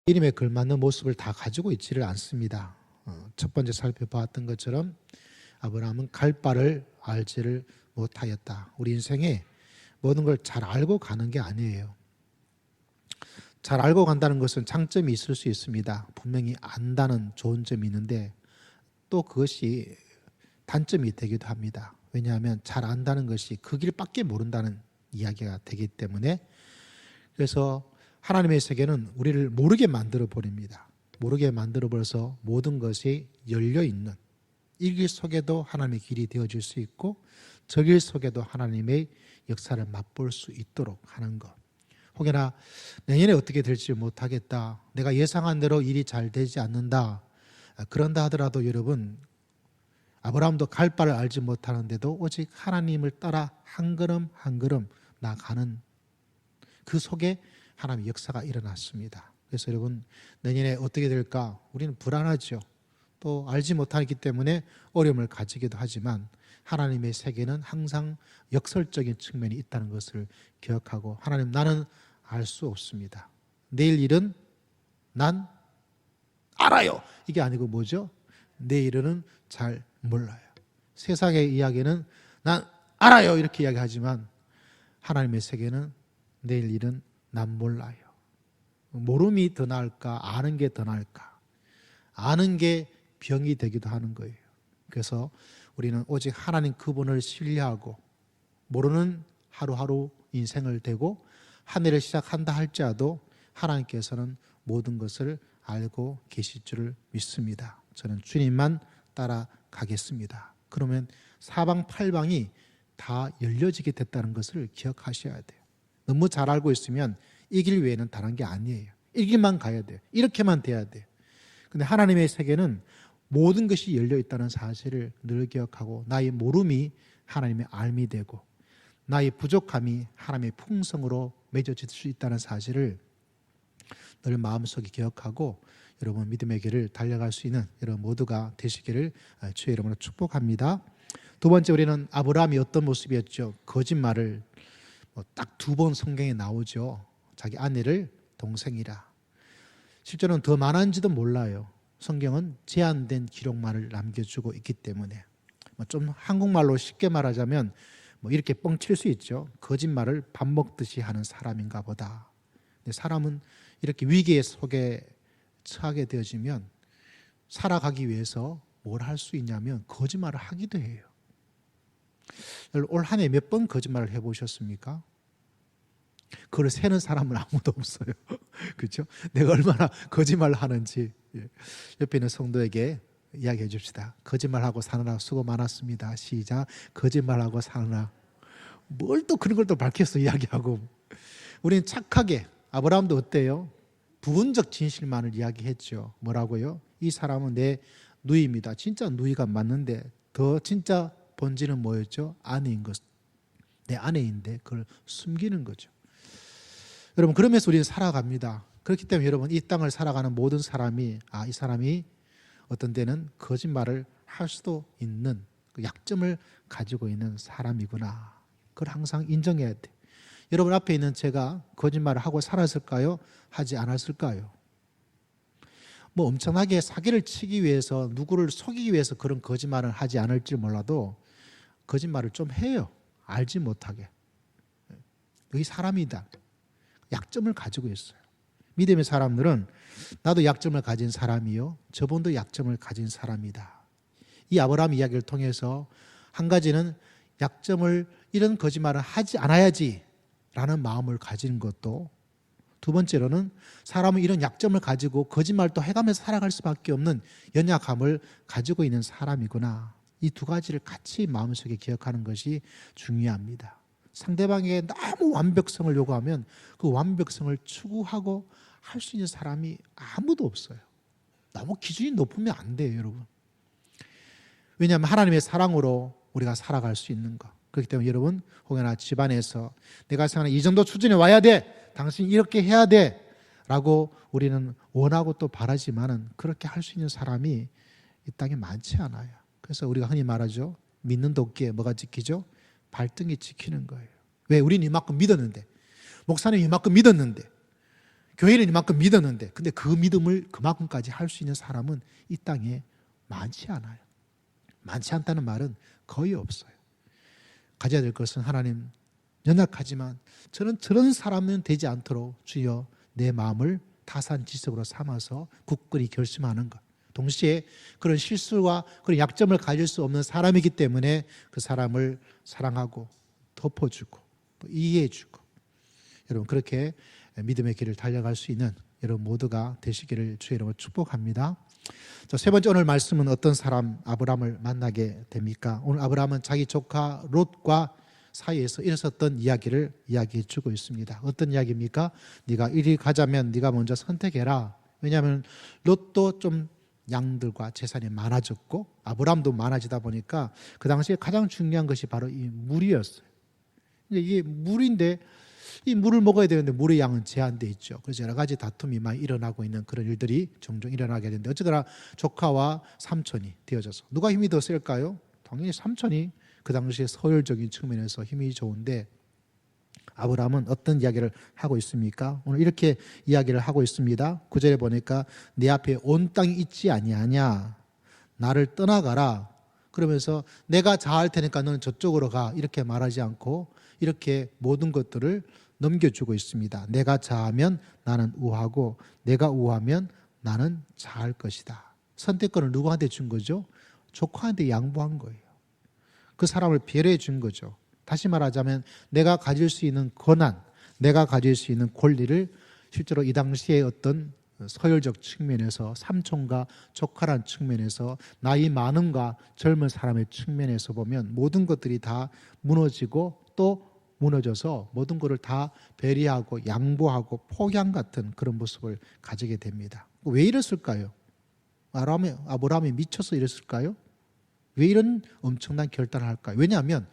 이름에 걸맞는 모습을 다 가지고 있지를 않습니다. 첫 번째 살펴보았던 것처럼 아브라함은 갈 바를 알지를 못하였다. 우리 인생에 모든 걸 잘 알고 가는 게 아니에요. 잘 알고 간다는 것은 장점이 있을 수 있습니다. 분명히 안다는 좋은 점이 있는데 또 그것이 단점이 되기도 합니다. 왜냐하면 잘 안다는 것이 그 길밖에 모른다는 이야기가 되기 때문에, 그래서 하나님의 세계는 우리를 모르게 만들어 버립니다. 모르게 만들어 버려서 모든 것이 열려있는, 이 길 속에도 하나님의 길이 되어질 수 있고 저 길 속에도 하나님의 역사를 맛볼 수 있도록 하는 것. 혹여나 내년에 어떻게 될지 못하겠다, 내가 예상한 대로 일이 잘 되지 않는다, 그런다 하더라도 여러분, 아브라함도 갈 바를 알지 못하는데도 오직 하나님을 따라 한 걸음 한 걸음 나가는 그 속에 하나님의 역사가 일어났습니다. 그래서 여러분, 내년에 어떻게 될까 우리는 불안하죠. 또 알지 못하기 때문에 어려움을 가지기도 하지만 하나님의 세계는 항상 역설적인 측면이 있다는 것을 기억하고, 하나님, 나는 알 수 없습니다. 내일 일은 난 알아요, 이게 아니고 뭐죠? 내일은 잘 몰라요. 세상의 이야기는 난 알아요 이렇게 이야기하지만 하나님의 세계는 내일 일은 난 몰라요. 모름이 더 나을까 아는 게 더 나을까? 아는 게 병이 되기도 하는 거예요. 그래서 우리는 오직 하나님 그분을 신뢰하고 모르는 하루하루 인생을 대고 한 해를 시작한다 할지라도 하나님께서는 모든 것을 알고 계실 줄을 믿습니다. 저는 주님만 따라가겠습니다. 그러면 사방팔방이 다 열려지게 됐다는 것을 기억하셔야 돼요. 너무 잘 알고 있으면 이 길 외에는 다른 게 아니에요. 이 길만 가야 돼요. 이렇게만 돼야 돼요. 근데 하나님의 세계는 모든 것이 열려 있다는 사실을 늘 기억하고, 나의 모름이 하나님의 알미 되고 나의 부족함이 하나님의 풍성으로 맺어질 수 있다는 사실을 늘 마음속에 기억하고 여러분 믿음의 길을 달려갈 수 있는 여러분 모두가 되시기를 주의 이름으로 축복합니다. 두 번째, 우리는 아브라함이 어떤 모습이었죠? 거짓말을 딱 두 번 성경에 나오죠. 자기 아내를 동생이라. 실제로는 더 많은지도 몰라요. 성경은 제한된 기록만을 남겨주고 있기 때문에 좀 한국말로 쉽게 말하자면 이렇게 뻥칠 수 있죠. 거짓말을 밥 먹듯이 하는 사람인가 보다. 근데 사람은 이렇게 위기의 속에 처하게 되어지면 살아가기 위해서 뭘 할 수 있냐면 거짓말을 하기도 해요. 올 한 해 몇 번 거짓말을 해보셨습니까? 그걸 세는 사람은 아무도 없어요. 그렇죠? 내가 얼마나 거짓말을 하는지 옆에 있는 성도에게 이야기해 줍시다. 거짓말하고 사느라 수고 많았습니다. 시작. 거짓말하고 사느라. 뭘 또 그런 걸 또 밝혀서 이야기하고. 우리는 착하게, 아브라함도 어때요? 부분적 진실만을 이야기했죠. 뭐라고요? 이 사람은 내 누이입니다. 진짜 누이가 맞는데 더 진짜 본질은 뭐였죠? 아내인 것. 내 아내인데 그걸 숨기는 거죠. 여러분, 그러면서 우리는 살아갑니다. 그렇기 때문에 여러분, 이 땅을 살아가는 모든 사람이 이 사람이 어떤 때는 거짓말을 할 수도 있는 그 약점을 가지고 있는 사람이구나. 그걸 항상 인정해야 돼. 여러분 앞에 있는 제가 거짓말을 하고 살았을까요? 하지 않았을까요? 엄청나게 사기를 치기 위해서, 누구를 속이기 위해서 그런 거짓말을 하지 않을지 몰라도 거짓말을 좀 해요. 알지 못하게. 여기 사람이다. 약점을 가지고 있어요. 믿음의 사람들은 나도 약점을 가진 사람이요, 저분도 약점을 가진 사람이다. 이 아브라함 이야기를 통해서 한 가지는 약점을, 이런 거짓말을 하지 않아야지 라는 마음을 가지는 것도, 두 번째로는 사람은 이런 약점을 가지고 거짓말도 해가면서 살아갈 수밖에 없는 연약함을 가지고 있는 사람이구나. 이 두 가지를 같이 마음속에 기억하는 것이 중요합니다. 상대방에게 너무 완벽성을 요구하면 그 완벽성을 추구하고 할 수 있는 사람이 아무도 없어요. 너무 기준이 높으면 안 돼요, 여러분. 왜냐하면 하나님의 사랑으로 우리가 살아갈 수 있는 것. 그렇기 때문에 여러분, 혹여나 집안에서 내가 생각하는 이 정도 수준에 와야 돼, 당신 이렇게 해야 돼 라고 우리는 원하고 또 바라지만은 그렇게 할 수 있는 사람이 이 땅에 많지 않아요. 그래서 우리가 흔히 말하죠. 믿는 도끼에 뭐가 지키죠? 발등이 지키는 거예요. 왜? 우리는 이만큼 믿었는데, 목사님 이만큼 믿었는데, 교회는 이만큼 믿었는데, 근데 그 믿음을 그만큼까지 할 수 있는 사람은 이 땅에 많지 않아요. 많지 않다는 말은 거의 없어요. 가져야 될 것은 하나님, 연약하지만 저는 저런 사람은 되지 않도록 주여 내 마음을 타산지석으로 삼아서 굳건히 결심하는 것. 동시에 그런 실수와 그런 약점을 가질 수 없는 사람이기 때문에 그 사람을 사랑하고 덮어주고 또 이해해주고, 여러분 그렇게 믿음의 길을 달려갈 수 있는 여러분 모두가 되시기를 주의 이름으로 축복합니다. 자, 세 번째 오늘 말씀은 어떤 사람 아브라함을 만나게 됩니까? 오늘 아브라함은 자기 조카 롯과 사이에서 일어섰던 이야기를 이야기해 주고 있습니다. 어떤 이야기입니까? 네가 이리 가자면 네가 먼저 선택해라. 왜냐하면 롯도 좀 양들과 재산이 많아졌고 아브라함도 많아지다 보니까 그 당시에 가장 중요한 것이 바로 이 물이었어요. 이게 물인데 이 물을 먹어야 되는데 물의 양은 제한되어 있죠. 그래서 여러 가지 다툼이 많이 일어나고 있는 그런 일들이 종종 일어나게 되는데, 어쨌거나 조카와 삼촌이 되어져서 누가 힘이 더 셀까요? 당연히 삼촌이 그 당시에 서열적인 측면에서 힘이 좋은데, 아브라함은 어떤 이야기를 하고 있습니까? 오늘 이렇게 이야기를 하고 있습니다. 9절에 보니까 내 앞에 온 땅이 있지 아니하냐, 나를 떠나가라. 그러면서 내가 자할 테니까 너는 저쪽으로 가, 이렇게 말하지 않고 이렇게 모든 것들을 넘겨주고 있습니다. 내가 자하면 나는 우하고 내가 우하면 나는 자할 것이다. 선택권을 누구한테 준 거죠? 조카한테 양보한 거예요. 그 사람을 배려해 준 거죠. 다시 말하자면 내가 가질 수 있는 권한, 내가 가질 수 있는 권리를 실제로 이 당시에 어떤 서열적 측면에서, 삼촌과 조카란 측면에서, 나이 많음과 젊은 사람의 측면에서 보면 모든 것들이 다 무너지고 또 무너져서 모든 것을 다 배려하고 양보하고 포기한 같은 그런 모습을 가지게 됩니다. 왜 이랬을까요? 아브라함이 미쳐서 이랬을까요? 왜 이런 엄청난 결단을 할까요? 왜냐하면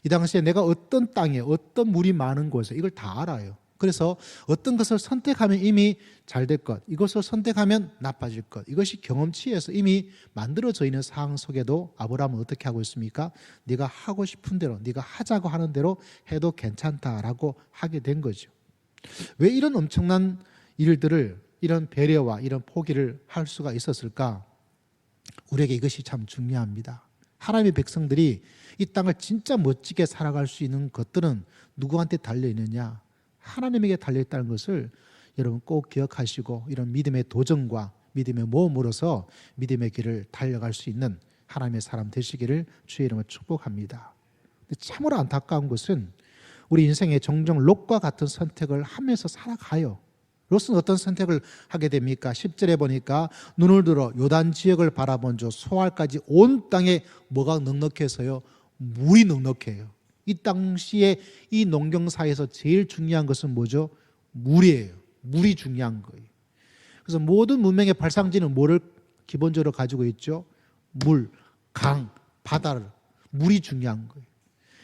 이 당시에 내가 어떤 땅에 어떤 물이 많은 곳에 이걸 다 알아요. 그래서 어떤 것을 선택하면 이미 잘 될 것, 이것을 선택하면 나빠질 것, 이것이 경험치에서 이미 만들어져 있는 상황 속에도 아브라함은 어떻게 하고 있습니까? 네가 하고 싶은 대로, 네가 하자고 하는 대로 해도 괜찮다라고 하게 된 거죠. 왜 이런 엄청난 일들을, 이런 배려와 이런 포기를 할 수가 있었을까? 우리에게 이것이 참 중요합니다. 하나님의 백성들이 이 땅을 진짜 멋지게 살아갈 수 있는 것들은 누구한테 달려있느냐? 하나님에게 달려있다는 것을 여러분 꼭 기억하시고, 이런 믿음의 도전과 믿음의 모험으로서 믿음의 길을 달려갈 수 있는 하나님의 사람 되시기를 주의 이름으로 축복합니다. 참으로 안타까운 것은 우리 인생에 종종 롯과 같은 선택을 하면서 살아가요. 롯은 어떤 선택을 하게 됩니까? 10절에 보니까 눈을 들어 요단 지역을 바라본 저 소알까지 온 땅에 뭐가 넉넉해서요? 물이 넉넉해요. 이 당시에 이 농경사에서 제일 중요한 것은 뭐죠? 물이에요. 물이 중요한 거예요. 그래서 모든 문명의 발상지는 뭐를 기본적으로 가지고 있죠? 물, 강, 바다를, 물이 중요한 거예요.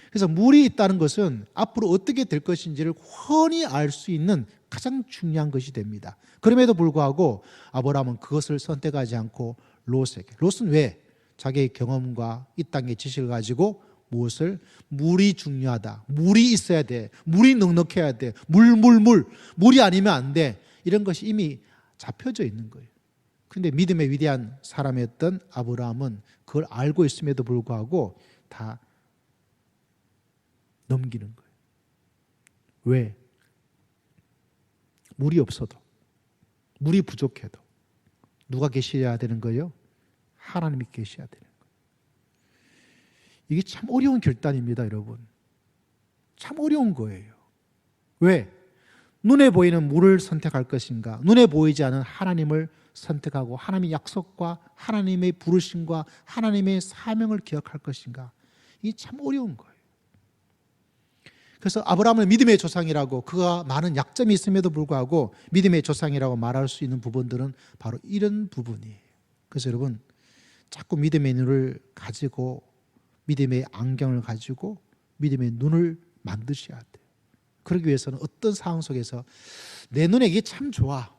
그래서 물이 있다는 것은 앞으로 어떻게 될 것인지를 훤히 알 수 있는 가장 중요한 것이 됩니다. 그럼에도 불구하고 아브라함은 그것을 선택하지 않고 롯은 왜? 자기의 경험과 이 땅의 지식을 가지고 무엇을? 물이 중요하다. 물이 있어야 돼. 물이 넉넉해야 돼. 물이 아니면 안 돼. 이런 것이 이미 잡혀져 있는 거예요. 그런데 믿음의 위대한 사람이었던 아브라함은 그걸 알고 있음에도 불구하고 다 넘기는 거예요. 왜? 물이 없어도, 물이 부족해도 누가 계셔야 되는 거예요? 하나님이 계셔야 되는 거예요. 이게 참 어려운 결단입니다, 여러분. 참 어려운 거예요. 왜? 눈에 보이는 물을 선택할 것인가? 눈에 보이지 않은 하나님을 선택하고 하나님의 약속과 하나님의 부르심과 하나님의 사명을 기억할 것인가? 이게 참 어려운 거예요. 그래서 아브라함을 믿음의 조상이라고, 그가 많은 약점이 있음에도 불구하고 믿음의 조상이라고 말할 수 있는 부분들은 바로 이런 부분이에요. 그래서 여러분, 자꾸 믿음의 눈을 가지고, 믿음의 안경을 가지고 믿음의 눈을 만드셔야 돼요. 그러기 위해서는 어떤 상황 속에서 내 눈에 이게 참 좋아,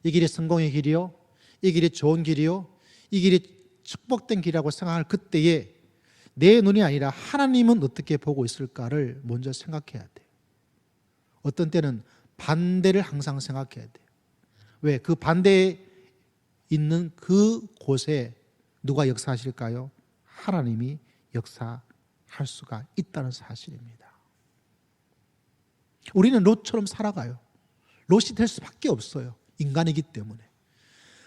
이 길이 성공의 길이요, 이 길이 좋은 길이요, 이 길이 축복된 길이라고 생각할 그때에 내 눈이 아니라 하나님은 어떻게 보고 있을까를 먼저 생각해야 돼요. 어떤 때는 반대를 항상 생각해야 돼요. 왜? 그 반대에 있는 그 곳에 누가 역사하실까요? 하나님이 역사할 수가 있다는 사실입니다. 우리는 롯처럼 살아가요. 롯이 될 수밖에 없어요. 인간이기 때문에.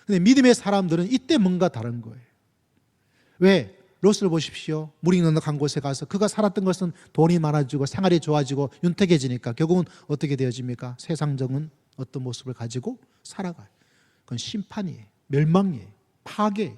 근데 믿음의 사람들은 이때 뭔가 다른 거예요. 왜? 롯을 보십시오. 물이 넉넉한 곳에 가서 그가 살았던 것은 돈이 많아지고 생활이 좋아지고 윤택해지니까 결국은 어떻게 되어집니까? 세상적인 어떤 모습을 가지고 살아가요. 그건 심판이에요. 멸망이에요. 파괴예요.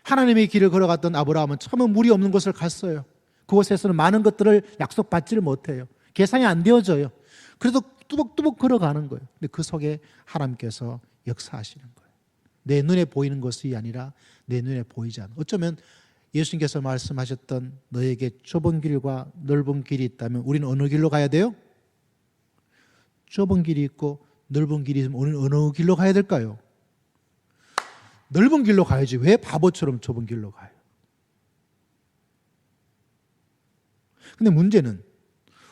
하나님의 길을 걸어갔던 아브라함은 처음은 물이 없는 곳을 갔어요. 그곳에서는 많은 것들을 약속받지를 못해요. 계산이 안 되어져요. 그래도 뚜벅뚜벅 걸어가는 거예요. 근데 그 속에 하나님께서 역사하시는 거예요. 내 눈에 보이는 것이 아니라 내 눈에 보이지 않는. 어쩌면 예수님께서 말씀하셨던 너에게 좁은 길과 넓은 길이 있다면 우리는 어느 길로 가야 돼요? 좁은 길이 있고 넓은 길이 있으면 우리는 어느 길로 가야 될까요? 넓은 길로 가야지. 왜 바보처럼 좁은 길로 가요? 근데 문제는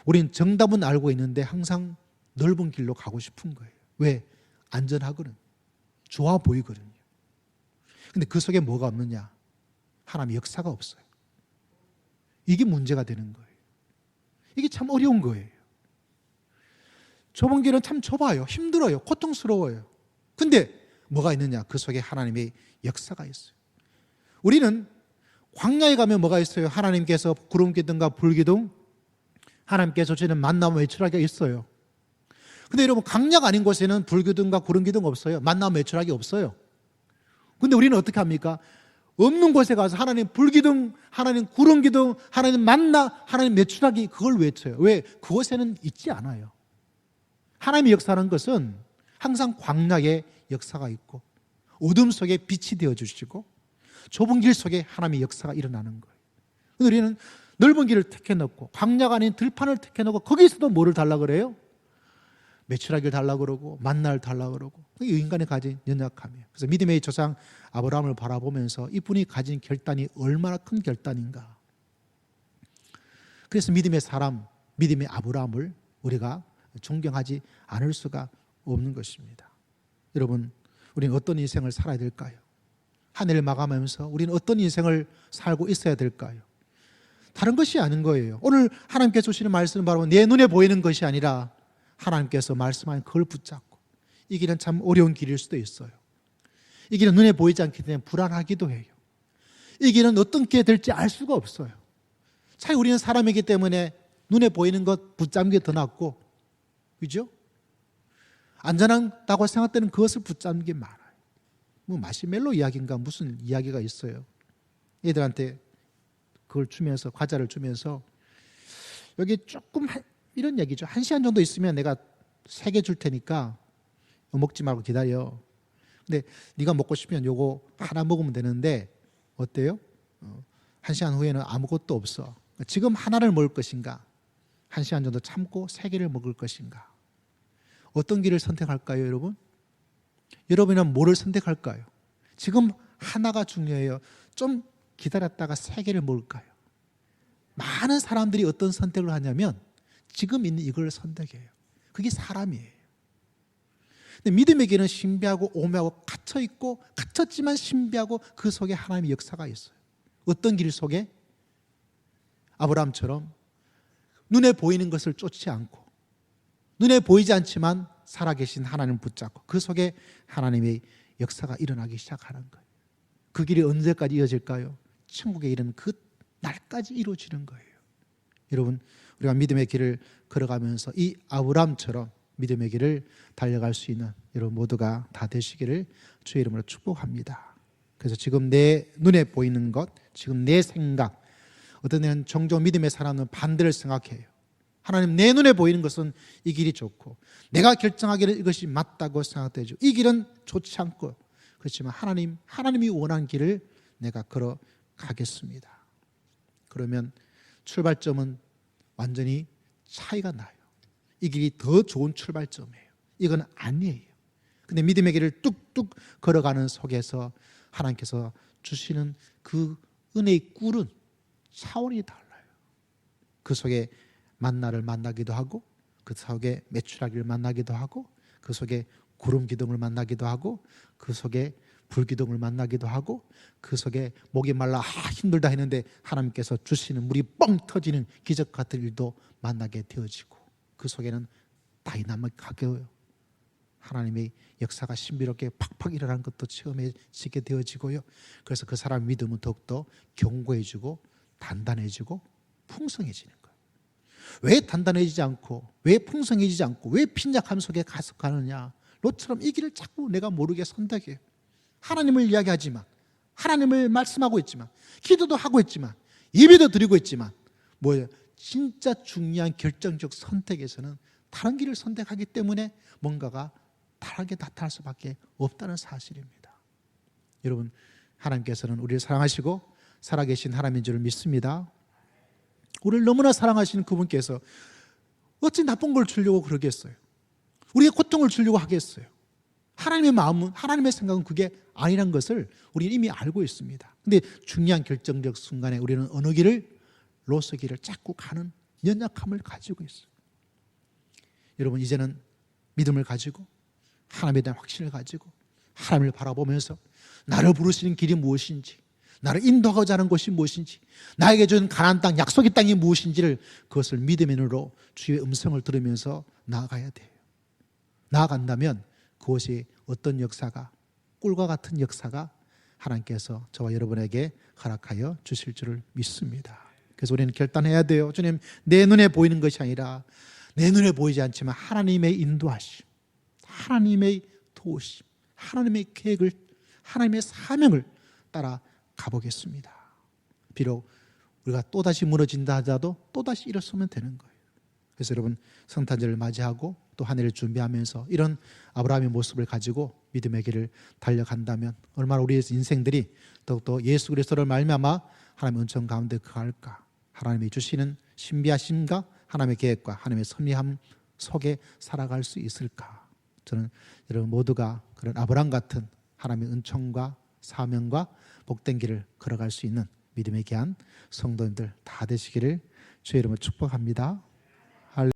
우리는 정답은 알고 있는데 항상 넓은 길로 가고 싶은 거예요. 왜? 안전하거든. 좋아 보이거든요. 근데 그 속에 뭐가 없느냐? 하나님의 역사가 없어요. 이게 문제가 되는 거예요. 이게 참 어려운 거예요. 좁은 길은 참 좁아요. 힘들어요. 고통스러워요. 근데 뭐가 있느냐? 그 속에 하나님의 역사가 있어요. 우리는 광야에 가면 뭐가 있어요? 하나님께서 구름기둥과 불기둥, 하나님께서 주시는 만나와 외출하기가 있어요. 근데 여러분, 광야가 아닌 곳에는 불기둥과 구름기둥 없어요. 만나와 외출하기 없어요. 근데 우리는 어떻게 합니까? 없는 곳에 가서 하나님 불기둥, 하나님 구름기둥, 하나님 만나, 하나님 외출하기, 그걸 외쳐요. 왜? 그곳에는 있지 않아요. 하나님의 역사라는 것은 항상 광야에 역사가 있고 어둠 속에 빛이 되어주시고 좁은 길 속에 하나님의 역사가 일어나는 거예요. 우리는 넓은 길을 택해놓고 광야가 아닌 들판을 택해놓고 거기서도 뭐를 달라고 그래요? 매출하기를 달라고 그러고 만나를 달라고 그러고. 그게 인간이 가진 연약함이에요. 그래서 믿음의 조상 아브라함을 바라보면서 이분이 가진 결단이 얼마나 큰 결단인가. 그래서 믿음의 사람, 믿음의 아브라함을 우리가 존경하지 않을 수가 없는 것입니다. 여러분, 우리는 어떤 인생을 살아야 될까요? 한 해를 마감하면서 우리는 어떤 인생을 살고 있어야 될까요? 다른 것이 아닌 거예요. 오늘 하나님께서 주시는 말씀은 바로 내 눈에 보이는 것이 아니라 하나님께서 말씀하신 그걸 붙잡고, 이 길은 참 어려운 길일 수도 있어요. 이 길은 눈에 보이지 않기 때문에 불안하기도 해요. 이 길은 어떤 게 될지 알 수가 없어요. 차라리 우리는 사람이기 때문에 눈에 보이는 것 붙잡는 게 더 낫고, 그죠? 안전하다고 생각되는 그것을 붙잡는 게 많아요. 뭐 마시멜로 이야기인가 무슨 이야기가 있어요. 애들한테 그걸 주면서, 과자를 주면서 여기 조금 이런 얘기죠. 1시간 정도 있으면 내가 3개 줄 테니까 먹지 말고 기다려. 근데 네가 먹고 싶으면 요거 하나 먹으면 되는데 어때요? 1시간 후에는 아무것도 없어. 지금 하나를 먹을 것인가? 1시간 정도 참고 3개를 먹을 것인가? 어떤 길을 선택할까요, 여러분? 여러분은 뭐를 선택할까요? 지금 하나가 중요해요. 좀 기다렸다가 3개를 먹을까요? 많은 사람들이 어떤 선택을 하냐면 지금 있는 이걸 선택해요. 그게 사람이에요. 근데 믿음의 길은 신비하고 오묘하고 갇혀있고, 갇혔지만 신비하고 그 속에 하나님의 역사가 있어요. 어떤 길 속에? 아브라함처럼 눈에 보이는 것을 쫓지 않고 눈에 보이지 않지만 살아계신 하나님을 붙잡고 그 속에 하나님의 역사가 일어나기 시작하는 거예요. 그 길이 언제까지 이어질까요? 천국에 이르는 그 날까지 이루어지는 거예요. 여러분, 우리가 믿음의 길을 걸어가면서 이 아브라함처럼 믿음의 길을 달려갈 수 있는 여러분 모두가 다 되시기를 주의 이름으로 축복합니다. 그래서 지금 내 눈에 보이는 것, 지금 내 생각, 어떤 때는 종종 믿음의 사람은 반대를 생각해요. 하나님, 내 눈에 보이는 것은 이 길이 좋고 내가 결정하기를 이것이 맞다고 생각되죠. 이 길은 좋지 않고, 그렇지만 하나님이 원하는 길을 내가 걸어가겠습니다. 그러면 출발점은 완전히 차이가 나요. 이 길이 더 좋은 출발점이에요. 이건 아니에요. 근데 믿음의 길을 뚝뚝 걸어가는 속에서 하나님께서 주시는 그 은혜의 꿀은 차원이 달라요. 그 속에 만나를 만나기도 하고 그 속에 메추라기를 만나기도 하고 그 속에 구름 기둥을 만나기도 하고 그 속에 불기둥을 만나기도 하고 그 속에 목이 말라 힘들다 했는데 하나님께서 주시는 물이 뻥 터지는 기적 같은 일도 만나게 되어지고 그 속에는 다이나믹하게 하나님의 역사가 신비롭게 팍팍 일어나는 것도 체험해지게 되어지고요. 그래서 그 사람 믿음은 더욱더 견고해지고 단단해지고 풍성해지는 거예요. 왜 단단해지지 않고 왜 풍성해지지 않고 왜 빈약함 속에 가느냐. 롯처럼 이 길을 자꾸 내가 모르게 선택해요. 하나님을 이야기하지만 하나님을 말씀하고 있지만 기도도 하고 있지만 예배도 드리고 있지만 뭐예요? 진짜 중요한 결정적 선택에서는 다른 길을 선택하기 때문에 뭔가가 다르게 나타날 수밖에 없다는 사실입니다. 여러분, 하나님께서는 우리를 사랑하시고 살아계신 하나님인 줄을 믿습니다. 우리를 너무나 사랑하시는 그분께서 어찌 나쁜 걸 주려고 그러겠어요? 우리의 고통을 주려고 하겠어요? 하나님의 마음은, 하나님의 생각은 그게 아니란 것을 우리는 이미 알고 있습니다. 근데 중요한 결정적 순간에 우리는 어느 길을, 롯의 길을 자꾸 가는 연약함을 가지고 있어요. 여러분, 이제는 믿음을 가지고 하나님에 대한 확신을 가지고 하나님을 바라보면서 나를 부르시는 길이 무엇인지, 나를 인도하고자 하는 것이 무엇인지, 나에게 준 가나안 땅, 약속의 땅이 무엇인지를 그것을 믿음의 눈으로 주의 음성을 들으면서 나아가야 돼요. 나아간다면 그것이 어떤 역사가, 꿀과 같은 역사가 하나님께서 저와 여러분에게 허락하여 주실 줄을 믿습니다. 그래서 우리는 결단해야 돼요. 주님, 내 눈에 보이는 것이 아니라 내 눈에 보이지 않지만 하나님의 인도하심, 하나님의 도우심, 하나님의 계획을, 하나님의 사명을 따라 가보겠습니다. 비록 우리가 또다시 무너진다 하더라도 또다시 일어서면 되는 거예요. 그래서 여러분, 성탄절을 맞이하고 또 한 해를 준비하면서 이런 아브라함의 모습을 가지고 믿음의 길을 달려간다면 얼마나 우리의 인생들이 더욱더 예수 그리스도를 말미암아 하나님의 은총 가운데 거할까. 하나님이 주시는 신비하심과 하나님의 계획과 하나님의 섭리함 속에 살아갈 수 있을까. 저는 여러분 모두가 그런 아브라함 같은 하나님의 은총과 사명과 복된 길을 걸어갈 수 있는 믿음의 귀한 성도님들 다 되시기를 주의 이름으로 축복합니다.